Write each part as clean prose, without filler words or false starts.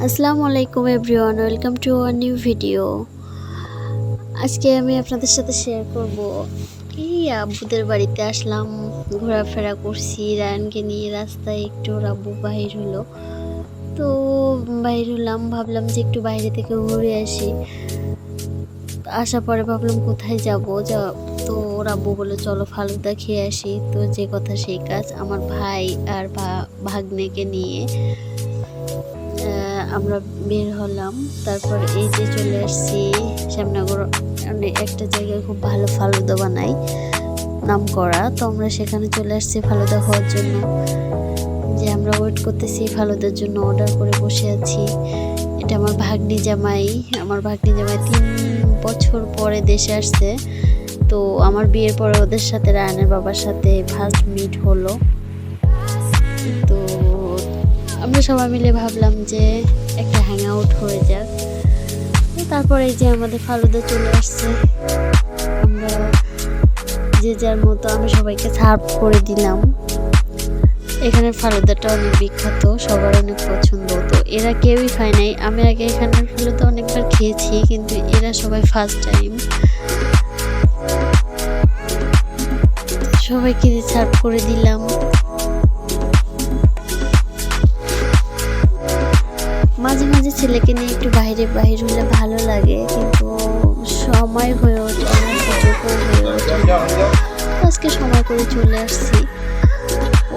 আসসালামু আলাইকুম everyone, welcome to our new video. আজকে আমি আপনাদের সাথে শেয়ার করব এই আব্বুদের বাড়িতে আসলাম, ঘোরাফেরা করছি রায়ানকে নিয়ে। রাস্তায় একটু আব্বু বাহির হলো, তো বাহির হলাম, ভাবলাম যে একটু বাইরে থেকে ঘুরে আসি। আসার পরে ভাবলাম কোথায় যাব, তো ওর আব্বু বলে চলো ফালুদা খেয়ে আসি। তো যে কথা সেই কাজ, আমার ভাই আর ভাগ্নেকে নিয়ে আমরা বের হলাম। তারপর এই যে চলে আসছি শ্যামনগর, একটা জায়গায় খুব ভালো ফালুদা বানাই, নাম করা। তো আমরা সেখানে চলে আসছি ফালুদা খাওয়ার জন্য। যে আমরা ওয়েট করতেছি ফালুদার জন্য, অর্ডার করে বসে আছি। এটা আমার ভাগ্নি জামাই 3 বছর পরে দেশে আসছে। তো আমার বিয়ের পরে ওদের সাথে, রায়ানের বাবার সাথে ফার্স্ট মিট হলো। তো আমরা সবাই মিলে ভাবলাম যে একটা হ্যাং আউট হয়ে যাক। তারপরে এই যে আমাদের ফালুদা চলে আসছে, আমরা যে যার মতো আমি সবাইকে সার্ভ করে দিলাম। এখানের ফালুদাটা অনেক বিখ্যাত, সবার অনেক পছন্দ। তো এরা কেউই খায় নাই, আমি আগে এখানের ফালুদা অনেকবার খেয়েছি, কিন্তু এরা সবাই ফার্স্ট টাইম। সবাইকে সার্ভ করে দিলাম। মাঝে মাঝে ছেলেকে নিয়ে একটু বাহির হলে ভালো লাগে, কিন্তু সময় হয়ে ওঠে না, সুযোগও হয়ে ওঠে না। আজকে সময় করে চলে আসছি।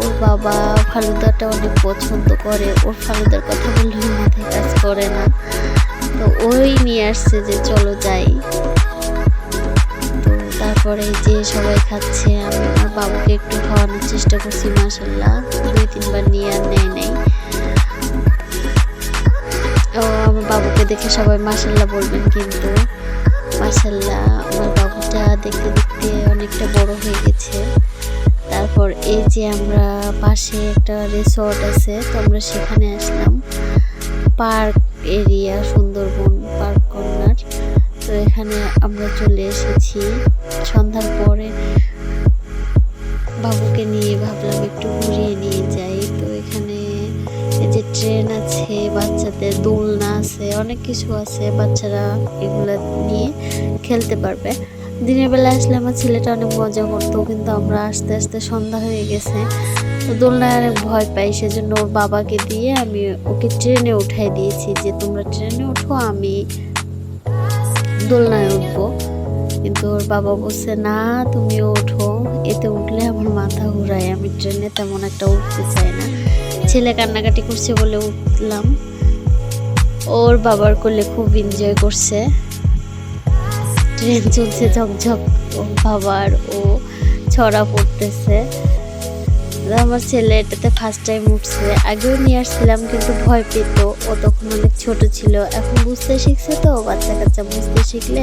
ওর বাবা ফালুদাটা অনেক পছন্দ করে, ওর ফালুদার কথা বললে মাথায় কাজ করে না। তো ওই নিয়ে আসছে যে চলো যাই। তো তারপরে যে সবাই খাচ্ছে, আমি আমার বাবুকে একটু খাওয়ানোর চেষ্টা করছি। মাশাআল্লাহ 2-3 বার নিয়ে আর নেয় নাই। আমার বাবুকে দেখে সবাই মাশাআল্লাহ বলবেন, কিন্তু মাশাআল্লাহ আমার বাবুটা দেখতে দেখতে অনেকটা বড় হয়ে গেছে। তারপর এই যে আমরা পাশে একটা রিসর্ট আছে, তো আমরা সেখানে আসলাম। Park area, Sundarban park corner. তো এখানে আমরা চলে এসেছি সন্ধ্যার পরে। বাবুকে নিয়ে ভাবলাম একটু ঘুরিয়ে নিয়ে যাই। তো এখানে এই যে ট্রেন আছে, বাচ্চাদের দোলনা আছে, অনেক কিছু আছে, বাচ্চারা এগুলো নিয়ে খেলতে পারবে। দিনের বেলা আসলে আমার ছেলেটা অনেক মজা করতো, কিন্তু আমরা আস্তে আস্তে সন্ধ্যা হয়ে গেছে, তো দোলনায় অনেক ভয় পাই। সেজন্য ওর বাবাকে দিয়ে আমি ওকে ট্রেনে উঠাই দিয়েছি, যে তোমরা ট্রেনে উঠো, আমি দোলনায় উঠবো। কিন্তু ওর বাবা বলছে না তুমিও ওঠো, এতে উঠলে আমার মাথা ঘুরায়, আমি ট্রেনে তেমন একটা উঠতে চাই না। ছেলে কান্নাকাটি করছে বলে উঠলাম। ওর বাবার কোলে খুব এনজয় করছে, ট্রেন চলছে ঝকঝক, ওর বাবার ও ছড়া পড়তেছে। আমার ছেলে এটাতে ফার্স্ট টাইম উঠছে, আগেও নিয়ে আসছিলাম কিন্তু ভয় পেত, ও তখন অনেক ছোট ছিল। এখন বুঝতে শিখছে, তো বাচ্চা কাচ্চা বুঝতে শিখলে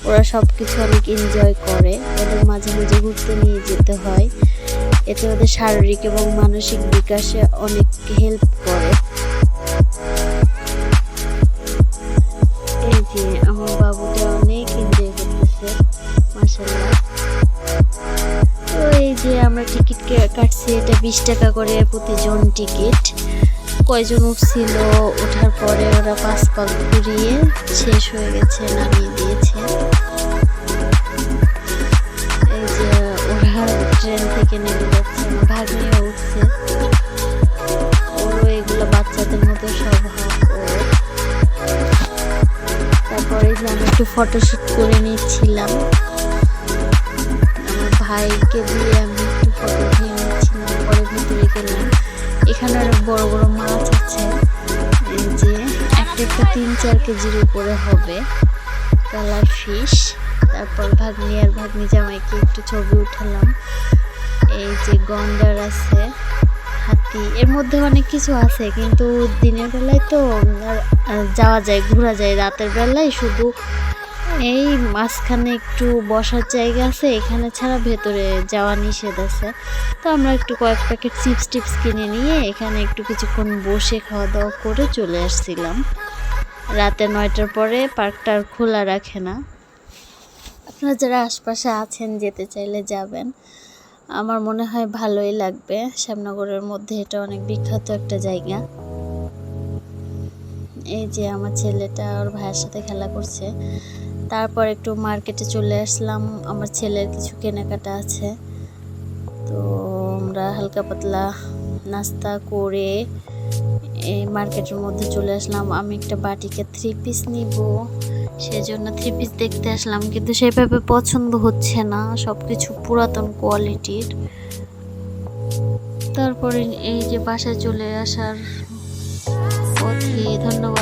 ওরা সব কিছু অনেক এনজয় করে। ওদের মাঝে মাঝে ঘুরতে নিয়ে যেতে হয়, এতে ওদের শারীরিক এবং মানসিক বিকাশে অনেক হেল্প করে। এই যে আমার বাবুটা অনেক এনজয় করতেছে মাশাআল্লাহ। তো এই যে আমরা টিকিট কাটছি, এটা 20 টাকা করে প্রতিজন টিকিট। কয়জন উঠছিল, ওঠার পরে ওরা 5 পাক ঘুরিয়ে শেষ হয়ে গেছে, নামিয়ে দিয়েছে। এই যে ওরা ট্রেন থেকে নেমে যাচ্ছে, আমার ভাগ্নিও উঠছে। ওরও এগুলো বাচ্চাদের মতো স্বভাব। তারপরে যে আমি একটু ফটোশুট করে নিচ্ছিলাম, আমার ভাইকে দিয়ে আমি একটু ফটো দিয়ে নিচ্ছিলাম। পরে ভিতরে গেলাম, এখানে অনেক বড় বড় মাছ আছে, এই যে একটা 3-4 কেজির উপরে হবে কালার ফিশ। তারপর ভাগ্নি জামাইকে একটু ছবি উঠালাম। এই যে গন্ডার আছে, হাতি, এর মধ্যে অনেক কিছু আছে, কিন্তু দিনের বেলায় তো যাওয়া যায়, ঘোরা যায়। রাতের বেলায় শুধু এই মাঝখানে একটু বসার জায়গা আছে, এখানে ছাড়া ভেতরে যাওয়া নিষেধ আছে। তো আমরা একটু কয়েক প্যাকেট চিপস কিনে নিয়ে এখানে একটু কিছুক্ষণ বসে খাওয়া দাওয়া করে চলে আসছিলাম। রাতে 9টার পরে পার্কটা আর খোলা রাখে না। আপনারা যারা আশপাশে আছেন, যেতে চাইলে যাবেন, আমার মনে হয় ভালোই লাগবে। শ্যামনগরের মধ্যে এটা অনেক বিখ্যাত একটা জায়গা। এই যে আমার ছেলেটা ওর ভাইয়ের সাথে খেলা করছে। তারপর একটু মার্কেটে চলে আসলাম, আমার ছেলের কিছু কেনাকাটা আছে। তো আমরা হালকা পাতলা নাস্তা করে এই মার্কেটের মধ্যে চলে আসলাম। আমি একটা বাটিকে 3 পিস নিব, সেজন্য 3 পিস দেখতে আসলাম, কিন্তু সেভাবে পছন্দ হচ্ছে না, সব কিছু পুরাতন কোয়ালিটির। তারপরে এই যে বাসায় চলে আসার পথে ধন্যবাদ।